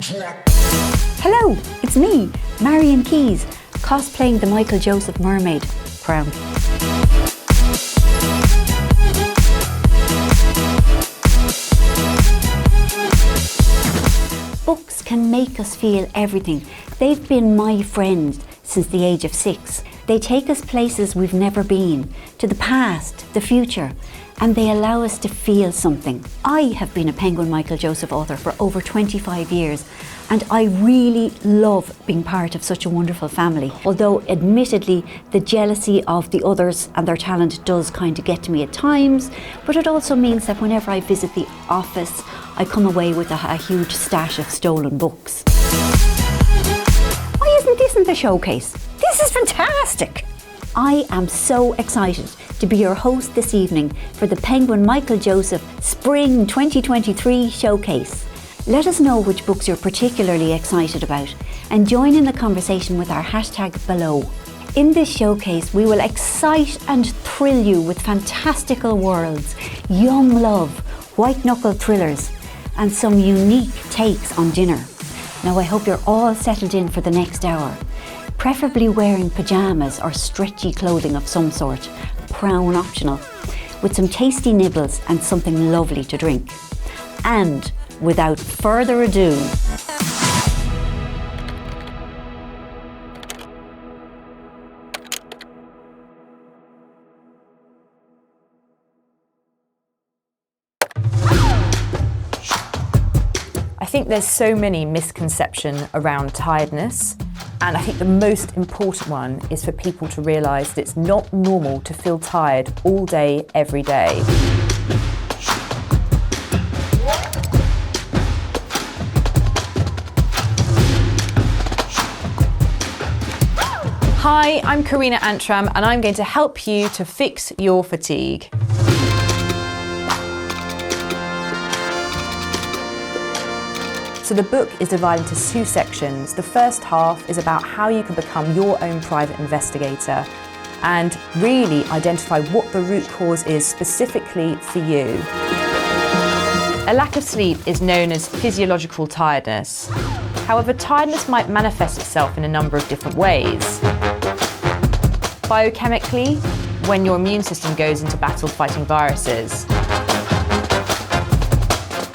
Hello, it's me, Marion Keyes, cosplaying the Michael Joseph mermaid crown. Books can make us feel everything. They've been my friend since the age of 6. They take us places we've never been, to the past, the future, and they allow us to feel something. I have been a Penguin Michael Joseph author for over 25 years, and I really love being part of such a wonderful family. Although admittedly, the jealousy of the others and their talent does kind of get to me at times, but it also means that whenever I visit the office, I come away with a huge stash of stolen books. Why isn't this in the showcase? This is fantastic! I am so excited to be your host this evening for the Penguin Michael Joseph Spring 2023 Showcase. Let us know which books you're particularly excited about and join in the conversation with our hashtag below. In this showcase, we will excite and thrill you with fantastical worlds, young love, white-knuckle thrillers, and some unique takes on dinner. Now I hope you're all settled in for the next hour, preferably wearing pyjamas or stretchy clothing of some sort, brown optional, with some tasty nibbles and something lovely to drink. And without further ado, I think there's so many misconceptions around tiredness, and I think the most important one is for people to realise that it's not normal to feel tired all day, every day. Hi, I'm Karina Antram, and I'm going to help you to fix your fatigue. So the book is divided into 2 sections. The first half is about how you can become your own private investigator and really identify what the root cause is specifically for you. A lack of sleep is known as physiological tiredness. However, tiredness might manifest itself in a number of different ways. Biochemically, when your immune system goes into battle fighting viruses.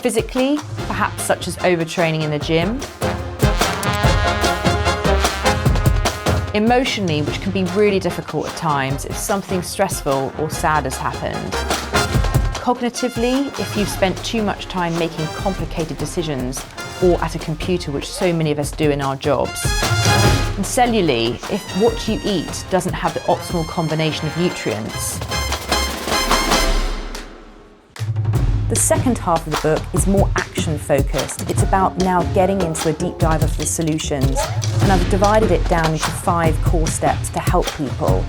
Physically, perhaps such as overtraining in the gym. Emotionally, which can be really difficult at times if something stressful or sad has happened. Cognitively, if you've spent too much time making complicated decisions or at a computer, which so many of us do in our jobs. And cellularly, if what you eat doesn't have the optimal combination of nutrients. The second half of the book is more action-focused. It's about now getting into a deep dive of the solutions, and I've divided it down into 5 core steps to help people.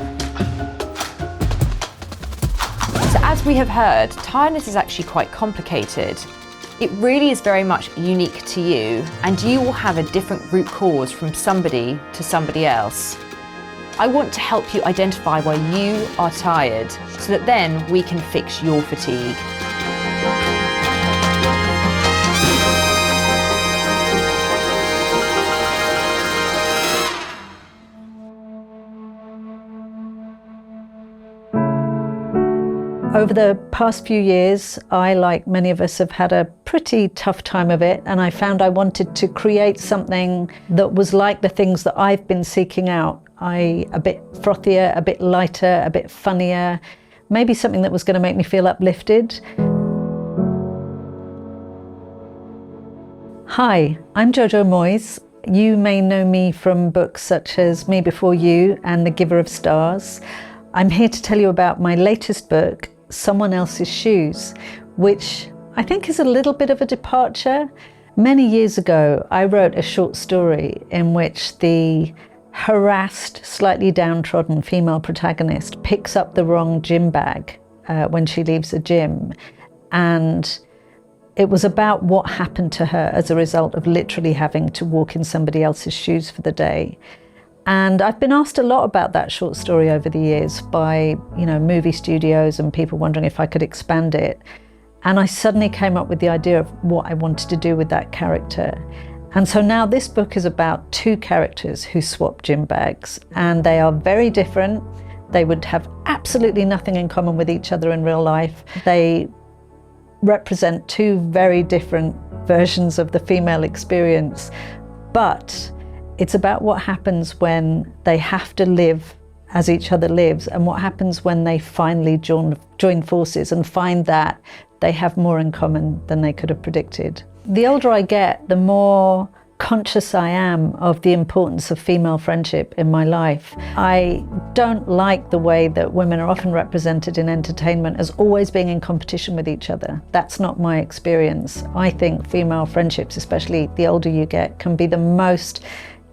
So as we have heard, tiredness is actually quite complicated. It really is very much unique to you, and you will have a different root cause from somebody to somebody else. I want to help you identify why you are tired, so that then we can fix your fatigue. Over the past few years, I, like many of us, have had a pretty tough time of it, and I found I wanted to create something that was like the things that I've been seeking out. A bit frothier, a bit lighter, a bit funnier, maybe something that was going to make me feel uplifted. Hi, I'm Jojo Moyes. You may know me from books such as Me Before You and The Giver of Stars. I'm here to tell you about my latest book, Someone Else's Shoes, which I think is a little bit of a departure. Many years ago, I wrote a short story in which the harassed, slightly downtrodden female protagonist picks up the wrong gym bag when she leaves the gym. And it was about what happened to her as a result of literally having to walk in somebody else's shoes for the day. And I've been asked a lot about that short story over the years by, movie studios and people wondering if I could expand it. And I suddenly came up with the idea of what I wanted to do with that character. And so now this book is about two characters who swap gym bags, and they are very different. They would have absolutely nothing in common with each other in real life. They represent two very different versions of the female experience, but it's about what happens when they have to live as each other lives, and what happens when they finally join forces and find that they have more in common than they could have predicted. The older I get, the more conscious I am of the importance of female friendship in my life. I don't like the way that women are often represented in entertainment as always being in competition with each other. That's not my experience. I think female friendships, especially the older you get, can be the most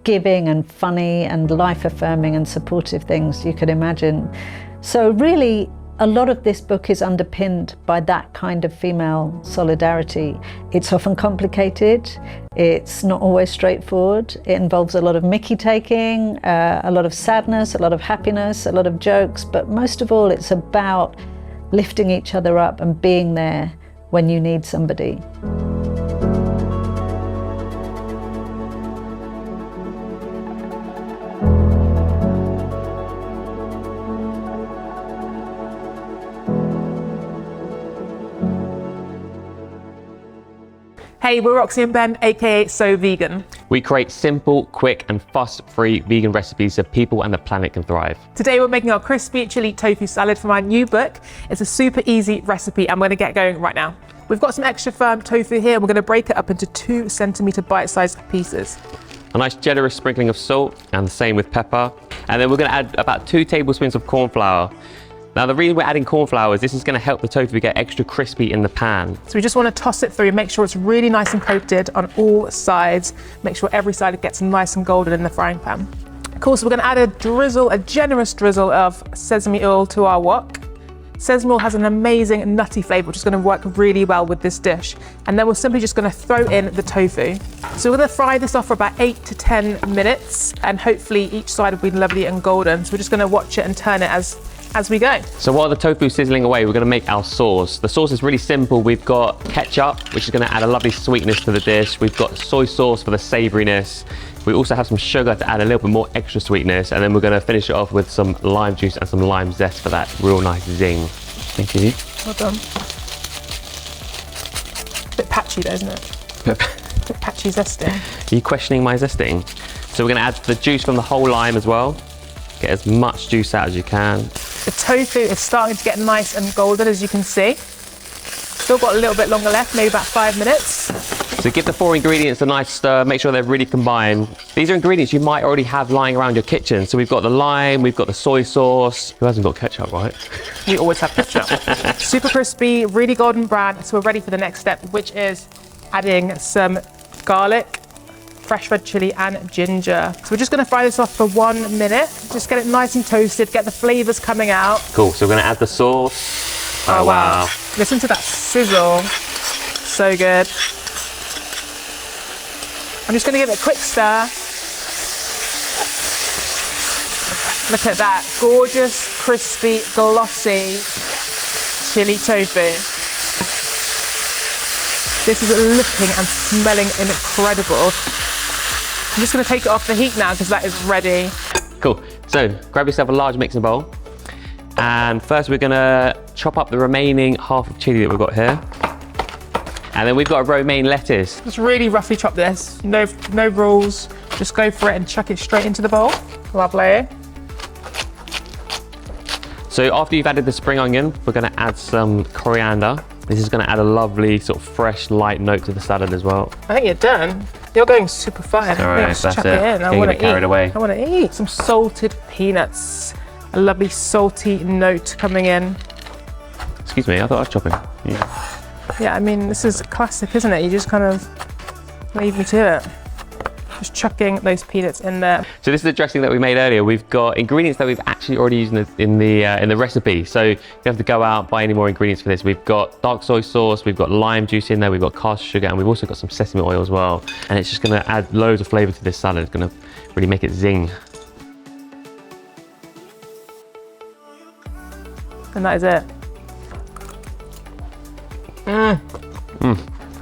giving and funny and life-affirming and supportive things you could imagine. So really, a lot of this book is underpinned by that kind of female solidarity. It's often complicated, it's not always straightforward, it involves a lot of mickey taking, a lot of sadness, a lot of happiness, a lot of jokes, but most of all it's about lifting each other up and being there when you need somebody. Hey, we're Roxy and Ben, aka So Vegan. We create simple, quick and fuss-free vegan recipes so people and the planet can thrive. Today we're making our crispy chili tofu salad from our new book. It's a super easy recipe and we're gonna get going right now. We've got some extra firm tofu here and we're gonna break it up into 2 centimeter bite-sized pieces. A nice generous sprinkling of salt and the same with pepper. And then we're gonna add about 2 tablespoons of corn flour. Now the reason we're adding corn flour is this is going to help the tofu get extra crispy in the pan. So we just want to toss it through, make sure it's really nice and coated on all sides. Make sure every side gets nice and golden in the frying pan. Of course, we're going to add a generous drizzle of sesame oil to our wok. Sesame oil has an amazing nutty flavour, which is going to work really well with this dish. And then we're simply just going to throw in the tofu. So we're going to fry this off for about 8 to 10 minutes, and hopefully each side will be lovely and golden. So we're just going to watch it and turn it as we go. So while the tofu's sizzling away, we're going to make our sauce. The sauce is really simple. We've got ketchup, which is going to add a lovely sweetness to the dish. We've got soy sauce for the savouriness. We also have some sugar to add a little bit more extra sweetness, and then we're going to finish it off with some lime juice and some lime zest for that real nice zing. Thank you. Well done. Bit patchy though, isn't it? Bit patchy zesting. Are you questioning my zesting? So we're going to add the juice from the whole lime as well. Get as much juice out as you can. The tofu is starting to get nice and golden, as you can see. Still got a little bit longer left, maybe about 5 minutes. So give the 4 ingredients a nice stir, make sure they're really combined. These are ingredients you might already have lying around your kitchen. So we've got the lime, we've got the soy sauce. Who hasn't got ketchup, right? We always have ketchup. Super crispy, really golden brown. So we're ready for the next step, which is adding some garlic, fresh red chili and ginger. So we're just going to fry this off for 1 minute. Just get it nice and toasted, get the flavours coming out. Cool, so we're going to add the sauce. Oh wow. Listen to that sizzle. So good. I'm just going to give it a quick stir. Look at that, gorgeous, crispy, glossy chili tofu. This is looking and smelling incredible. I'm just going to take it off the heat now because that is ready. Cool, so grab yourself a large mixing bowl. And first we're going to chop up the remaining half of chili that we've got here. And then we've got a romaine lettuce. Just really roughly chop this, no rules. Just go for it and chuck it straight into the bowl. Lovely. So after you've added the spring onion, we're going to add some coriander. This is going to add a lovely sort of fresh, light note to the salad as well. I think you're done. You're going super fine. All right, just that's chuck it. in. I Getting a want bit to carried eat. away. I want to eat some salted peanuts. A lovely salty note coming in. Excuse me, I thought I was chopping. Yeah, I mean, this is classic, isn't it? You just kind of leave me to it. Just chucking those peanuts in there. So this is the dressing that we made earlier. We've got ingredients that we've actually already used in the recipe. So you don't have to go out buy any more ingredients for this. We've got dark soy sauce, we've got lime juice in there, we've got caster sugar, and we've also got some sesame oil as well. And it's just going to add loads of flavour to this salad. It's going to really make it zing. And that is it.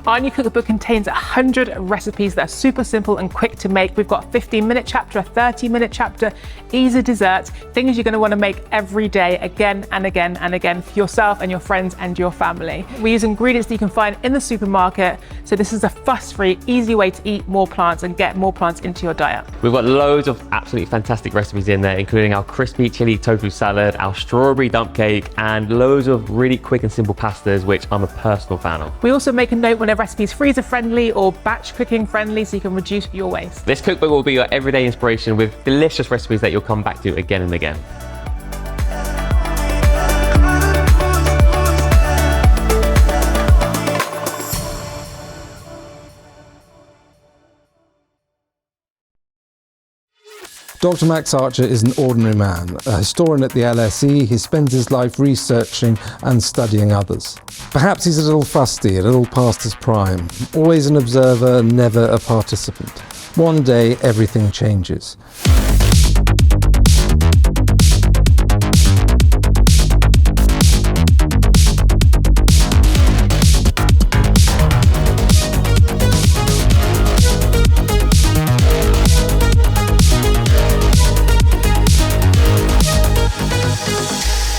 Our new cookbook contains 100 recipes that are super simple and quick to make. We've got a 15-minute chapter, a 30-minute chapter, easy desserts, things you're going to want to make every day again and again and again for yourself and your friends and your family. We use ingredients that you can find in the supermarket, so this is a fuss-free, easy way to eat more plants and get more plants into your diet. We've got loads of absolutely fantastic recipes in there, including our crispy chili tofu salad, our strawberry dump cake, and loads of really quick and simple pastas, which I'm a personal fan of. We also make a note when a recipe is freezer friendly or batch cooking friendly, so you can reduce your waste. This cookbook will be your everyday inspiration with delicious recipes that you'll come back to again and again. Dr. Max Archer is an ordinary man, a historian at the LSE. He spends his life researching and studying others. Perhaps he's a little fusty, a little past his prime, always an observer, never a participant. One day, everything changes.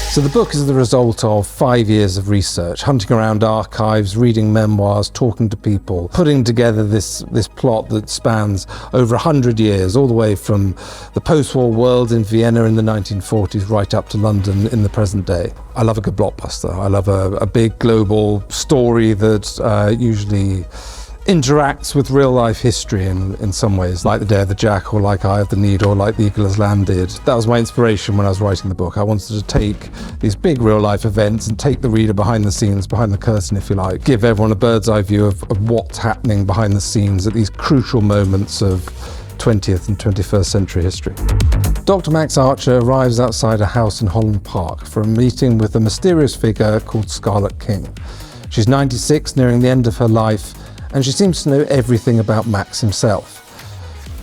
So the book is the result of 5 years of research, hunting around archives, reading memoirs, talking to people, putting together this plot that spans over 100 years, all the way from the post-war world in Vienna in the 1940s right up to London in the present day. I love a good blockbuster. I love a big global story that usually interacts with real-life history in some ways, like The Day of the Jack, or like Eye of the Needle, or like The Eagle Has Landed. That was my inspiration when I was writing the book. I wanted to take these big real-life events and take the reader behind the scenes, behind the curtain, if you like, give everyone a bird's eye view of what's happening behind the scenes at these crucial moments of 20th and 21st century history. Dr. Max Archer arrives outside a house in Holland Park for a meeting with a mysterious figure called Scarlett King. She's 96, nearing the end of her life, and she seems to know everything about Max himself.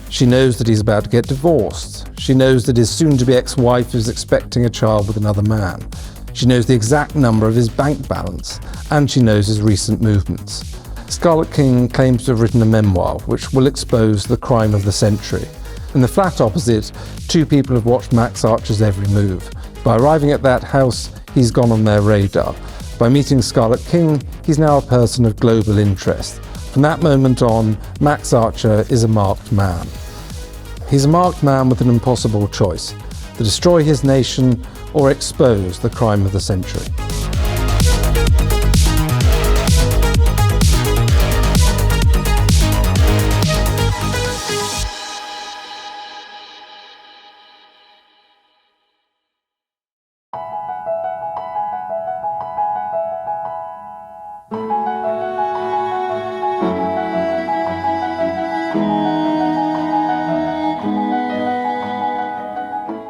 She knows that he's about to get divorced. She knows that his soon-to-be ex-wife is expecting a child with another man. She knows the exact number of his bank balance, and she knows his recent movements. Scarlett King claims to have written a memoir which will expose the crime of the century. In the flat opposite, two people have watched Max Archer's every move. By arriving at that house, he's gone on their radar. By meeting Scarlett King, he's now a person of global interest. From that moment on, Max Archer is a marked man. He's a marked man with an impossible choice: to destroy his nation or expose the crime of the century.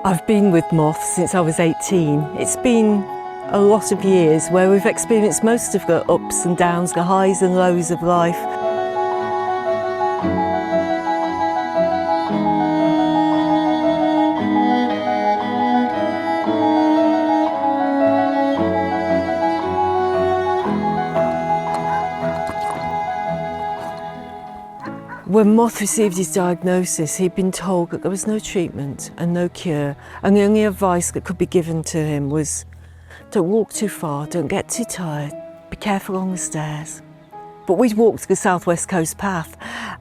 I've been with moths since I was 18. It's been a lot of years where we've experienced most of the ups and downs, the highs and lows of life. When Moth received his diagnosis, he'd been told that there was no treatment and no cure, and the only advice that could be given to him was, don't walk too far, don't get too tired, be careful on the stairs. But we'd walked the South West Coast path,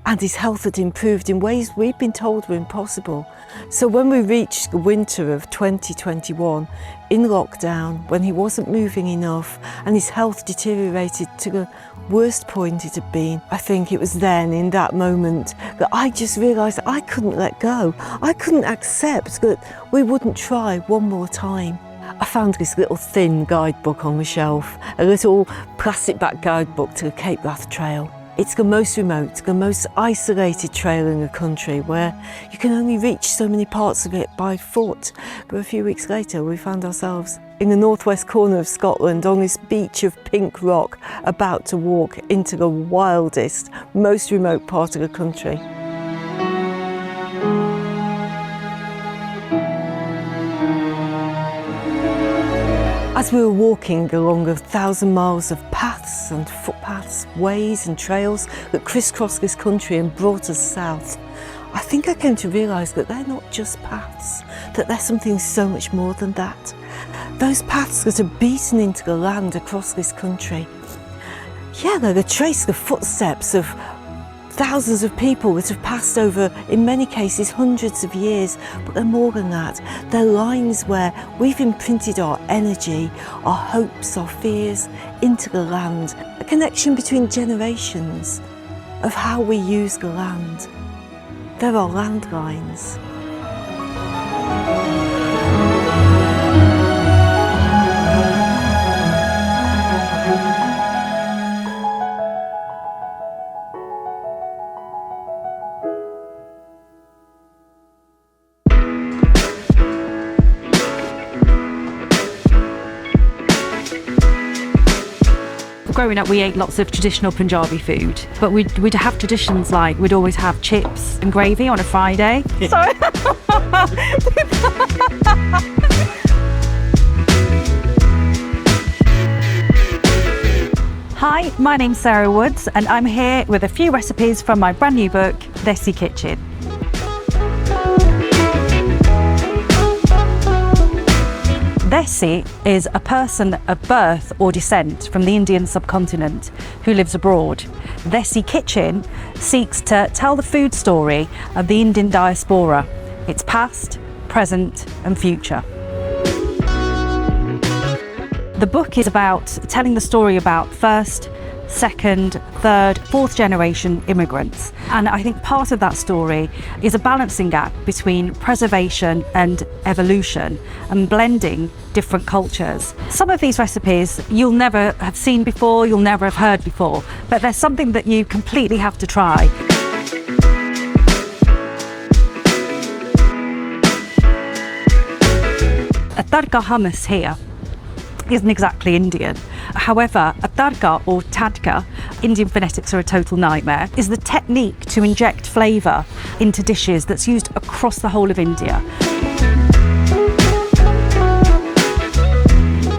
and his health had improved in ways we'd been told were impossible. So when we reached the winter of 2021, in lockdown, when he wasn't moving enough and his health deteriorated to the worst point it had been, I think it was then, in that moment, that I just realised I couldn't let go. I couldn't accept that we wouldn't try one more time. I found this little thin guidebook on the shelf, a little plastic-backed guidebook to the Cape Wrath Trail. It's the most remote, the most isolated trail in the country, where you can only reach so many parts of it by foot. But a few weeks later, we found ourselves in the northwest corner of Scotland on this beach of pink rock, about to walk into the wildest, most remote part of the country. As we were walking along 1,000 miles of paths and footpaths paths, ways and trails that crisscross this country and brought us south, I think I came to realise that they're not just paths, that they're something so much more than that. Those paths that are beaten into the land across this country, yeah, they're the trace, the footsteps of thousands of people that have passed over, in many cases, hundreds of years, but they're more than that. They're lines where we've imprinted our energy, our hopes, our fears into the land, a connection between generations of how we use the land. There are landlines. Growing up, we ate lots of traditional Punjabi food, but we'd have traditions like we'd always have chips and gravy on a Friday. Sorry. Hi, my name's Sarah Woods, and I'm here with a few recipes from my brand new book, Desi Kitchen. Desi is a person of birth or descent from the Indian subcontinent who lives abroad. Desi Kitchen seeks to tell the food story of the Indian diaspora, its past, present and future. The book is about telling the story about first, second, third, fourth generation immigrants. And I think part of that story is a balancing act between preservation and evolution and blending different cultures. Some of these recipes you'll never have seen before, you'll never have heard before, but there's something that you completely have to try. A tadka hummus here isn't exactly Indian. However, a tadka or tadka, Indian phonetics are a total nightmare, is the technique to inject flavour into dishes that's used across the whole of India.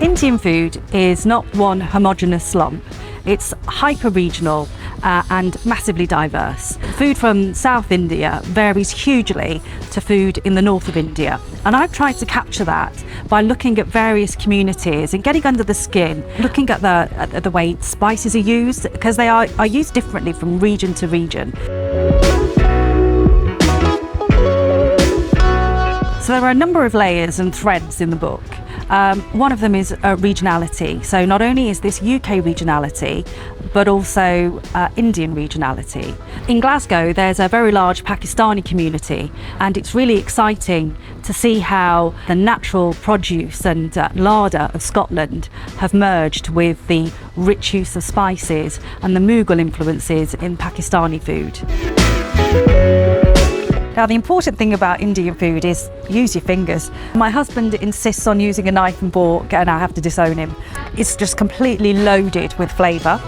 Indian food is not one homogeneous lump. It's hyper-regional and massively diverse. Food from South India varies hugely to food in the north of India. And I've tried to capture that by looking at various communities and getting under the skin, looking at the way spices are used, because they are used differently from region to region. So there are a number of layers and threads in the book. One of them is regionality. So not only is this UK regionality, but also Indian regionality. In Glasgow, there's a very large Pakistani community, and it's really exciting to see how the natural produce and larder of Scotland have merged with the rich use of spices and the Mughal influences in Pakistani food. Now, the important thing about Indian food is use your fingers. My husband insists on using a knife and fork, and I have to disown him. It's just completely loaded with flavour.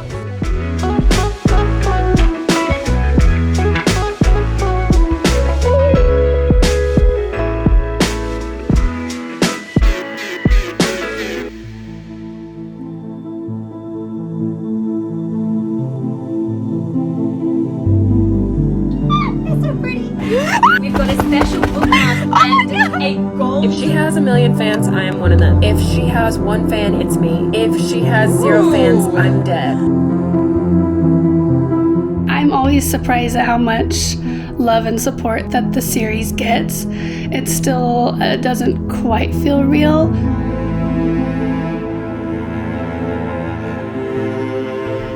We've got a special bookmark and a gold. If she has 1 million fans, I am one of them. If she has 1 fan, it's me. If she has 0 fans, I'm dead. I'm always surprised at how much love and support that the series gets. It still doesn't quite feel real.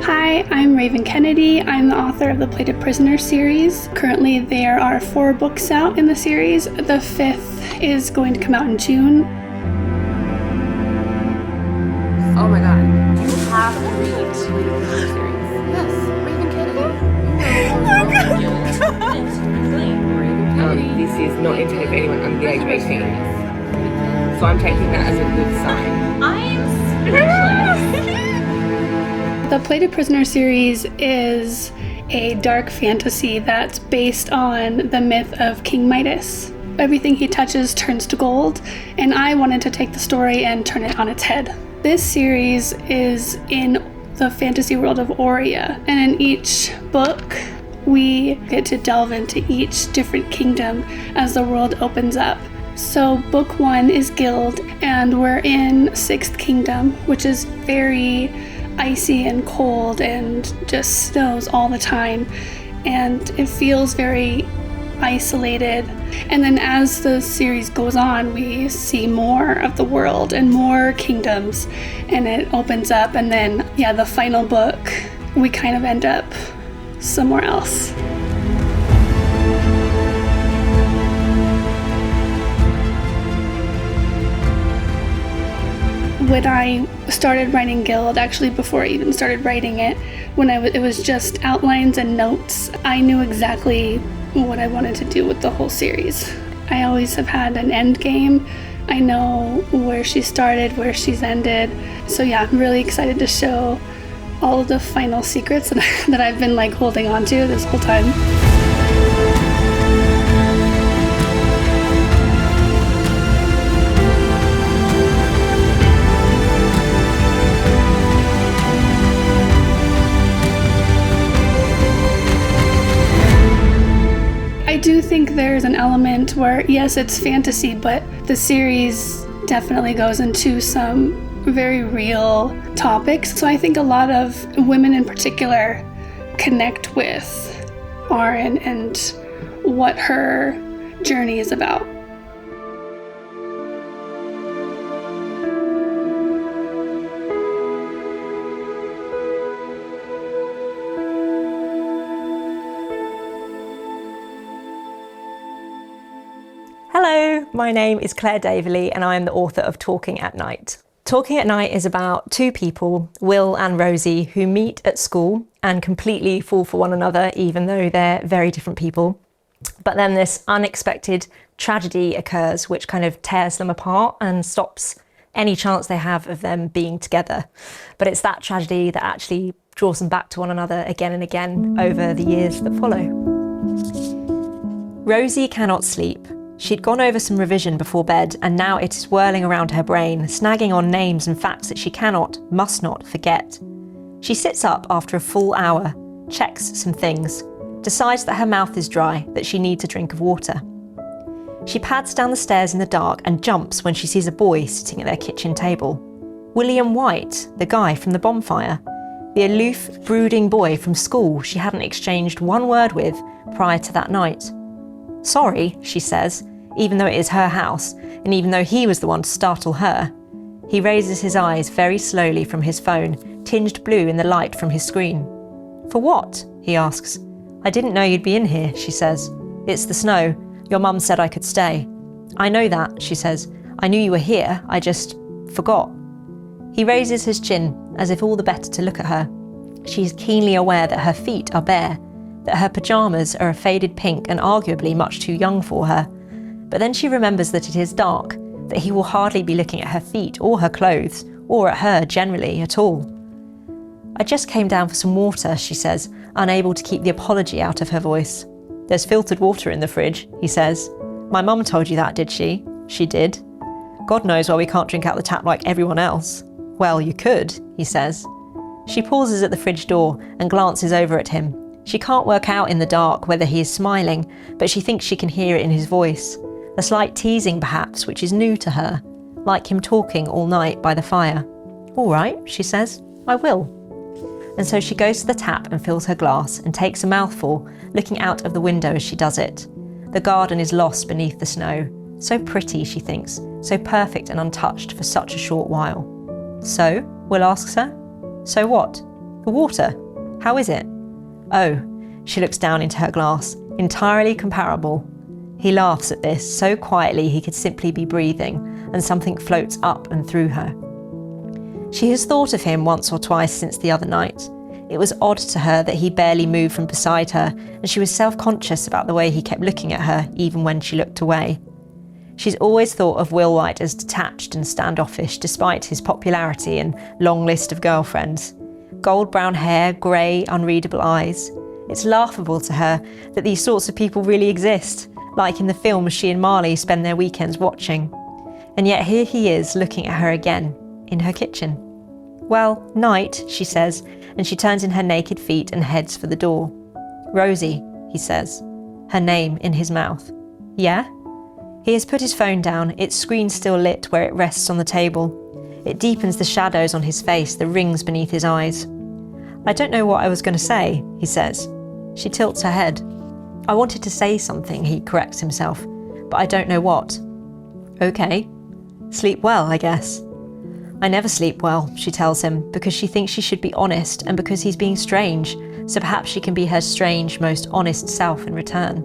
Hi, I'm Raven Kennedy. I'm the author of the Plated Prisoner series. Currently, there are 4 books out in the series. The 5th is going to come out in June. Oh my god. You have to read the series. Yes, Raven Kennedy. This is not intended for anyone under the age of 18. So I'm taking that as a good sign. I'm speechless. The Plated Prisoner series is a dark fantasy that's based on the myth of King Midas. Everything he touches turns to gold, and I wanted to take the story and turn it on its head. This series is in the fantasy world of Aurea. And in each book, we get to delve into each different kingdom as the world opens up. So book 1 is Guild, and we're in 6th Kingdom, which is very icy and cold and just snows all the time. And it feels very isolated. And then as the series goes on, we see more of the world and more kingdoms, and it opens up. And then, the final book, we kind of end up somewhere else. When I started writing Guild, actually before I even started writing it, when it was just outlines and notes, I knew exactly what I wanted to do with the whole series. I always have had an end game. I know where she started, where she's ended. So I'm really excited to show all of the final secrets that I've been holding on to this whole time. I do think there's an element where, yes, it's fantasy, but the series definitely goes into some very real topics. So I think a lot of women in particular connect with Arryn and what her journey is about. Hello, my name is Claire Daverley and I am the author of Talking at Night. Talking at Night is about two people, Will and Rosie, who meet at school and completely fall for one another, even though they're very different people. But then this unexpected tragedy occurs, which kind of tears them apart and stops any chance they have of them being together. But it's that tragedy that actually draws them back to one another again and again over the years that follow. Rosie cannot sleep. She'd gone over some revision before bed, and now it is whirling around her brain, snagging on names and facts that she must not forget. She sits up after a full hour, checks some things, decides that her mouth is dry, that she needs a drink of water. She pads down the stairs in the dark and jumps when she sees a boy sitting at their kitchen table. William White, the guy from the bonfire, the aloof, brooding boy from school she hadn't exchanged one word with prior to that night. Sorry, she says, even though it is her house, and even though he was the one to startle her. He raises his eyes very slowly from his phone, tinged blue in the light from his screen. For what? He asks. I didn't know you'd be in here, she says. It's the snow. Your mum said I could stay. I know that, she says. I knew you were here, I just forgot. He raises his chin, as if all the better to look at her. She is keenly aware that her feet are bare, that her pyjamas are a faded pink and arguably much too young for her. But then she remembers that it is dark, that he will hardly be looking at her feet or her clothes, or at her generally at all. I just came down for some water, she says, unable to keep the apology out of her voice. There's filtered water in the fridge, he says. My mum told you that, did she? She did. God knows why we can't drink out the tap like everyone else. Well, you could, he says. She pauses at the fridge door and glances over at him. She can't work out in the dark whether he is smiling, but she thinks she can hear it in his voice. A slight teasing perhaps, which is new to her, like him talking all night by the fire. All right, she says, I will. And so she goes to the tap and fills her glass and takes a mouthful, looking out of the window as she does it. The garden is lost beneath the snow. So pretty, she thinks, so perfect and untouched for such a short while. So, Will asks her, so what? The water? How is it? Oh, she looks down into her glass, entirely comparable. He laughs at this, so quietly he could simply be breathing, and something floats up and through her. She has thought of him once or twice since the other night. It was odd to her that he barely moved from beside her, and she was self-conscious about the way he kept looking at her, even when she looked away. She's always thought of Will White as detached and standoffish, despite his popularity and long list of girlfriends. Gold brown hair, grey, unreadable eyes. It's laughable to her that these sorts of people really exist, like in the films she and Marley spend their weekends watching. And yet here he is looking at her again, in her kitchen. Well, night, she says, and she turns in her naked feet and heads for the door. Rosie, he says, her name in his mouth. Yeah? He has put his phone down, its screen still lit where it rests on the table. It deepens the shadows on his face, the rings beneath his eyes. I don't know what I was going to say, he says. She tilts her head. I wanted to say something, he corrects himself, but I don't know what. Okay. Sleep well, I guess. I never sleep well, she tells him, because she thinks she should be honest and because he's being strange, so perhaps she can be her strange, most honest self in return.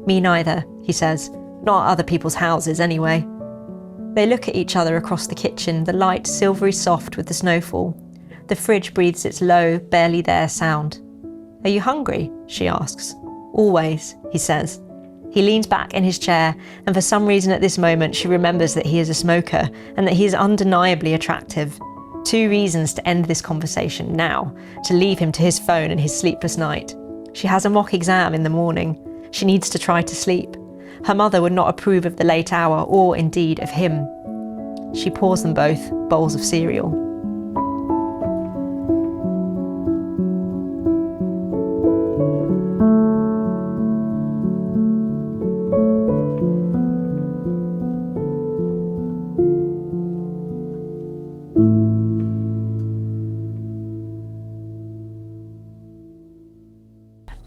Me neither, he says. Not at other people's houses, anyway. They look at each other across the kitchen, the light silvery soft with the snowfall. The fridge breathes its low, barely there sound. Are you hungry? She asks. Always, he says. He leans back in his chair, and for some reason at this moment she remembers that he is a smoker and that he is undeniably attractive. 2 reasons to end this conversation now, to leave him to his phone and his sleepless night. She has a mock exam in the morning. She needs to try to sleep. Her mother would not approve of the late hour or indeed of him. She pours them both bowls of cereal.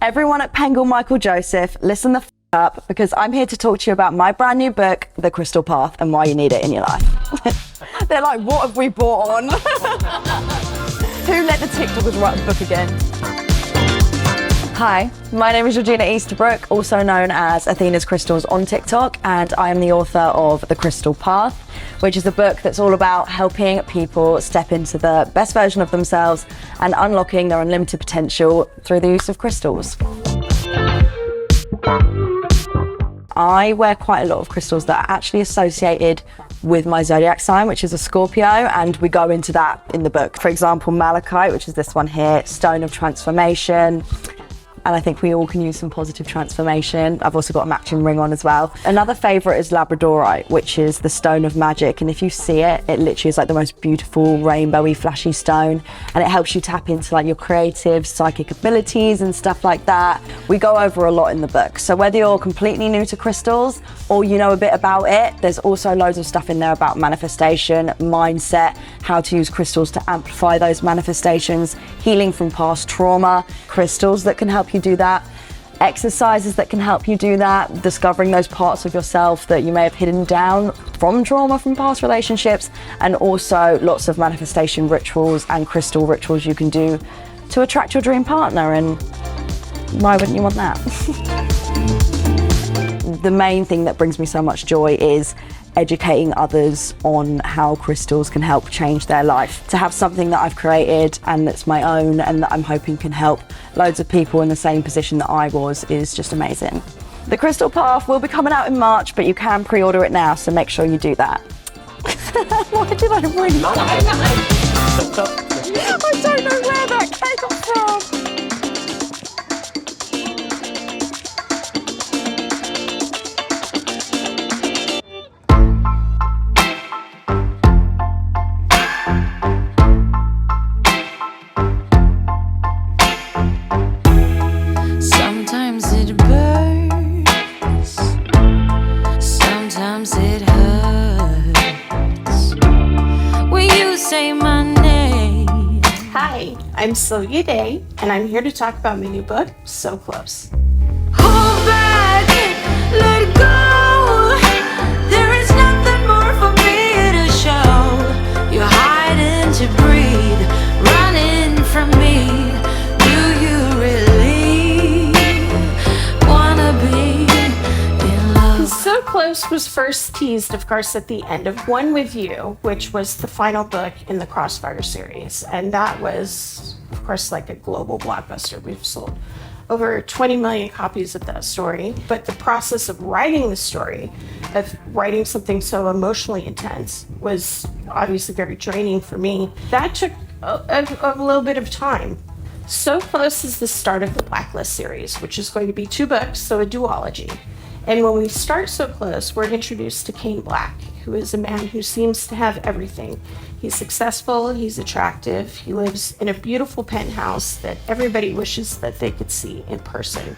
Everyone at Penguin Michael Joseph, listen the f*** up, because I'm here to talk to you about my brand new book, The Crystal Path, and why you need it in your life. They're like, what have we brought on? Who let the TikTokers write the book again? Hi, my name is Georgina Easterbrook, also known as Athena's Crystals on TikTok, and I am the author of The Crystal Path, which is a book that's all about helping people step into the best version of themselves and unlocking their unlimited potential through the use of crystals. I wear quite a lot of crystals that are actually associated with my zodiac sign, which is a Scorpio, and we go into that in the book. For example, malachite, which is this one here, stone of transformation. And I think we all can use some positive transformation. I've also got a matching ring on as well. Another favourite is labradorite, which is the stone of magic. And if you see it, it literally is like the most beautiful, rainbowy, flashy stone. And it helps you tap into like your creative, psychic abilities and stuff like that. We go over a lot in the book. So whether you're completely new to crystals or you know a bit about it, there's also loads of stuff in there about manifestation, mindset, how to use crystals to amplify those manifestations, healing from past trauma, crystals that can help you do that, exercises that can help you do that, discovering those parts of yourself that you may have hidden down from trauma from past relationships, and also lots of manifestation rituals and crystal rituals you can do to attract your dream partner. And why wouldn't you want that? The main thing that brings me so much joy is educating others on how crystals can help change their life. To have something that I've created and that's my own and that I'm hoping can help loads of people in the same position that I was is just amazing. The Crystal Path will be coming out in March, but you can pre-order it now, so make sure you do that. Why did I bring that? I don't know where that came from. I'm Sylvia Day, and I'm here to talk about my new book, So Close. Hold back, let go. There is nothing more for me to show. You're hiding to breathe, running from me. Do you really wanna be in love? So Close was first teased, of course, at the end of One With You, which was the final book in the Crossfire series, and that was, of course, like a global blockbuster. We've sold over 20 million copies of that story. But the process of writing the story, of writing something so emotionally intense, was obviously very draining for me. That took a little bit of time. So Close is the start of the Blacklist series, which is going to be 2 books, so a duology. And when we start so close, we're introduced to Kane Black, who is a man who seems to have everything. He's successful, he's attractive, he lives in a beautiful penthouse that everybody wishes that they could see in person.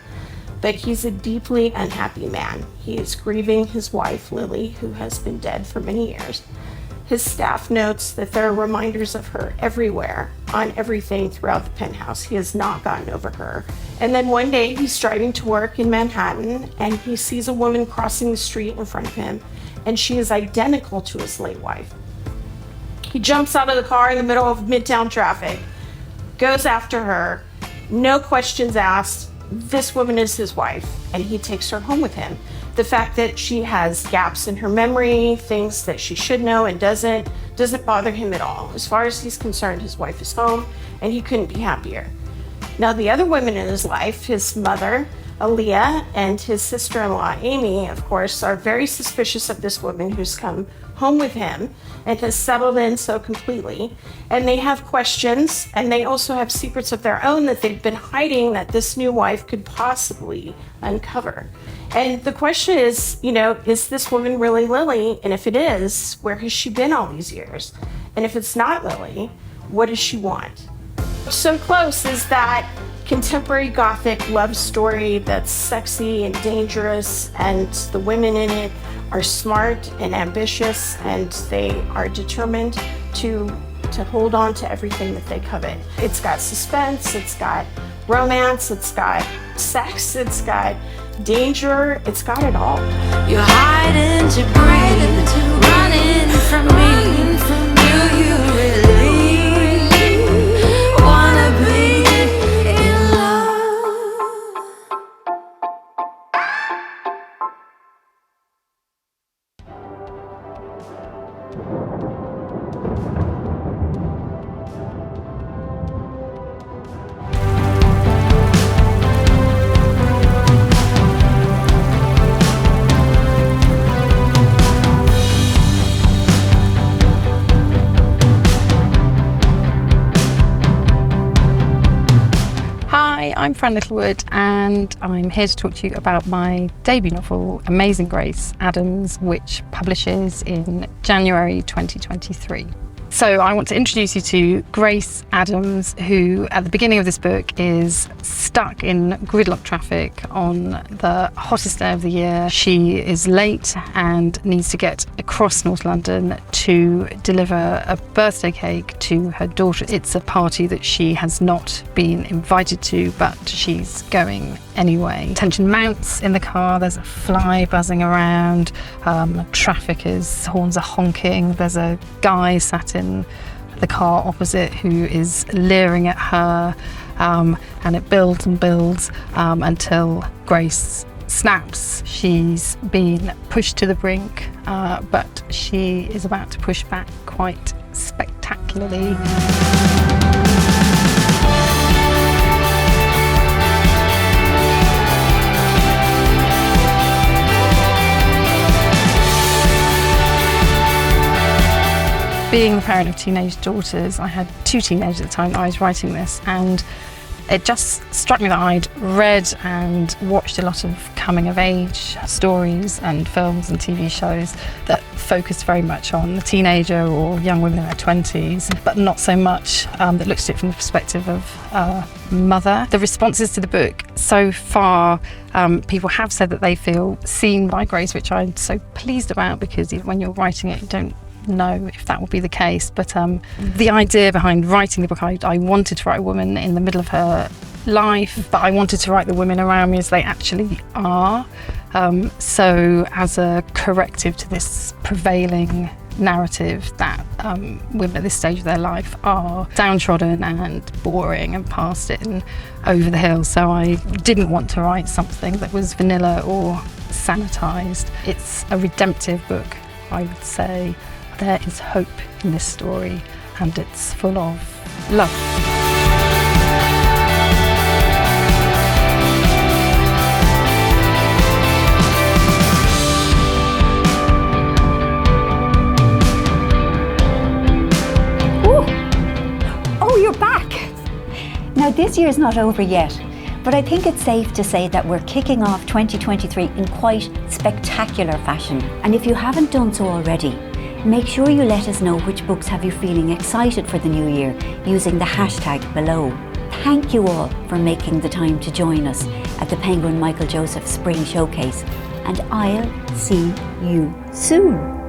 But he's a deeply unhappy man. He is grieving his wife, Lily, who has been dead for many years. His staff notes that there are reminders of her everywhere, on everything throughout the penthouse. He has not gotten over her. And then one day he's driving to work in Manhattan and he sees a woman crossing the street in front of him, and she is identical to his late wife. He jumps out of the car in the middle of Midtown traffic, goes after her, no questions asked. This woman is his wife, and he takes her home with him. The fact that she has gaps in her memory, things that she should know and doesn't bother him at all. As far as he's concerned, his wife is home, and he couldn't be happier. Now, the other women in his life, his mother, Aaliyah, and his sister-in-law, Amy, of course, are very suspicious of this woman who's come home with him and has settled in so completely. And they have questions, and they also have secrets of their own that they've been hiding that this new wife could possibly uncover. And the question is, is this woman really Lily? And if it is, where has she been all these years? And if it's not Lily, what does she want? So Close is that contemporary Gothic love story that's sexy and dangerous, and the women in it are smart and ambitious, and they are determined to hold on to everything that they covet. It's got suspense, it's got romance, it's got sex, it's got danger, it's got it all. You're hiding to breathe, running from me. Do you really wanna be in love? I'm Fran Littlewood, and I'm here to talk to you about my debut novel, Amazing Grace Adams, which publishes in January 2023. So I want to introduce you to Grace Adams, who at the beginning of this book is stuck in gridlock traffic on the hottest day of the year. She is late and needs to get across North London to deliver a birthday cake to her daughter. It's a party that she has not been invited to, but she's going anyway. Tension mounts in the car, there's a fly buzzing around, horns are honking, there's a guy sat in the car opposite who is leering at her, and it builds and builds until Grace snaps. She's been pushed to the brink, but she is about to push back quite spectacularly. Being the parent of teenage daughters, I had 2 teenagers at the time that I was writing this, and it just struck me that I'd read and watched a lot of coming of age stories and films and TV shows that focused very much on the teenager or young women in their 20s, but not so much that looked at it from the perspective of a mother. The responses to the book so far, people have said that they feel seen by Grace, which I'm so pleased about, because when you're writing it, you don't know if that will be the case, but the idea behind writing the book, I wanted to write a woman in the middle of her life, but I wanted to write the women around me as they actually are, so as a corrective to this prevailing narrative that women at this stage of their life are downtrodden and boring and past it and over the hill. So I didn't want to write something that was vanilla or sanitized. It's a redemptive book, I would say. There is hope in this story, and it's full of love. Ooh. Oh, you're back. Now, this year's not over yet. But I think it's safe to say that we're kicking off 2023 in quite spectacular fashion. And if you haven't done so already, make sure you let us know which books have you feeling excited for the new year using the hashtag below. Thank you all for making the time to join us at the Penguin Michael Joseph Spring Showcase, and I'll see you soon.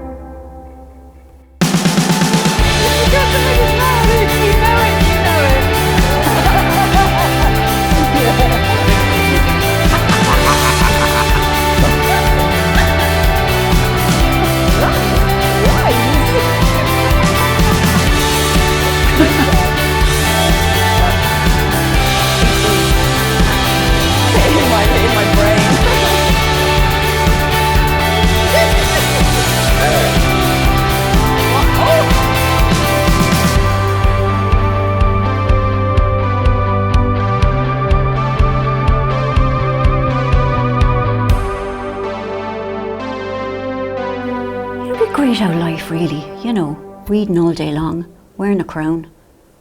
Great out life, really, you know, reading all day long, wearing a crown,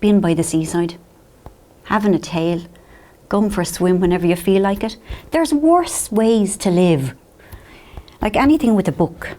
being by the seaside, having a tail, going for a swim whenever you feel like it. There's worse ways to live. Like anything with a book.